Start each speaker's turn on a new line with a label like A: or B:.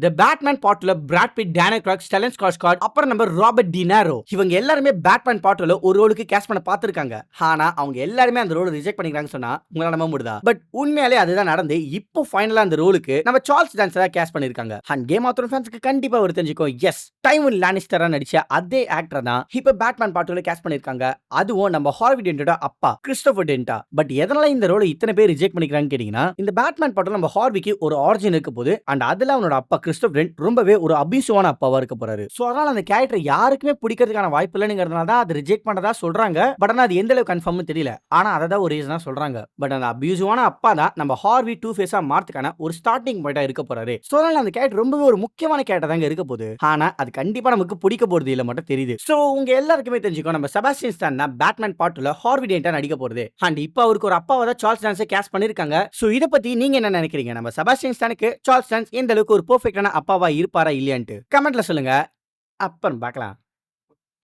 A: தி Batman பாட்டுல Brad Pitt, Daniel crack, ஸ்டெல்லன் ஸ்கார்ஸ்கார்ட், அப்புறம் நம்ம ராபர்ட் டினாரோ இவங்க எல்லாருமே பேட்மேன் பாட்டுல ஒரு ரோலுக்கு கேஸ்ட் பண்ண பார்த்திருக்காங்க. ஆனா அவங்க எல்லாருமே அந்த ரோலை ரிஜெக்ட் பண்ணிக்கிறாங்க சொன்னா உங்களால நம்ப முடியுதா? பட் உண்மையாலே அதுதான் நடந்து இப்போ ஃபைனலா அந்த ரோலுக்கு நம்ம சார்ல்ஸ் டான்ஸரா கேஸ்ட் பண்ணிருக்காங்க. அண்ட் கேம் ஆஃப் த்ரோன்ஸ் ஃபேன்ஸ்க்கு கண்டிப்பா ஒரு தெரிஞ்சுக்கோ, எஸ் டைவன் லானிஸ்டரா நடிச்ச அதே ஆக்டர் தான் இப்போ பேட்மேன் பாட்டுல கேஸ்ட் பண்ணிருக்காங்க. அதுவும் நம்ம ஹார்வி டென்ட்டோட அப்பா கிறிஸ்டோபர் டென்ட்டா. பட் எதனால இந்த ரோலை இத்தனை பேர் ரிஜெக்ட் பண்ணிக்கிறாங்கன்னு கேட்டீங்கன்னா, இந்த பேட்மேன் பாட்டுல நம்ம ஹார்விக்கு ஒரு ஆரிஜின் இருக்க போது அண்ட் அதுல அவனோட அப்பா கிறிஸ்டோபர் டென்ட் ரொம்பவே ஒரு அபியூசிவான அப்பாவா இருக்க போறாரு. சோ அதனால அந்த கேரக்டர் யாருக்குமே பிடிக்கிறதுக்கான வாய்ப்பு இல்லைங்கிறதுனால தான் அது ரிஜெக்ட் பண்ணதா சொல்றாங்க. பட் ஆனா அது எந்த அளவுக்கு கன்ஃபார்ம்னு தெரியல. ஆனா அததான் ஒரு ரீசனா சொல்றாங்க. பட் அந்த அபியூசிவான அப்பா தான் நம்ம ஹார்வி டூ ஃபேஸா மாறதுக்கான ஒரு ஸ்டார்டிங் பாயிண்டா இருக்க போறாரு. சோ அதனால அந்த கேரக்டர் ரொம்பவே ஒரு முக்கியமான கேரக்டர் தாங்க இருக்க போகுது. ஆனா அது கண்டிப்பா நமக்கு பிடிக்க போறது இல்ல மட்டும் தெரியுது. சோ உங்க எல்லாருக்குமே தெரிஞ்சுக்கோ, நம்ம செபாஸ்டியன் ஸ்டான் தான் பேட்மேன் பார்ட்ல ஹார்வி டென்ட்டா நடிக்க போறது. அண்ட் இப்போ அவருக்கு ஒரு அப்பாவை தான் சார்ல்ஸ் டான்ஸை கேஸ்ட் பண்ணிருக்காங்க. சோ இத பத்தி நீங்க என்ன நினைக்கிறீங்க? நம்ம செபாஸ்டியன் ஸ்டானுக்கு சார்ல்ஸ் டான்ஸ் எந்த அளவுக்கு ஒரு பெர்ஃபெக்ட்டான அப்பாவா இருப்பாரா இல்லையான்ட்டு கமெண்ட்ல சொல்லுங்க. அப்புறம் பார்க்கலாம்.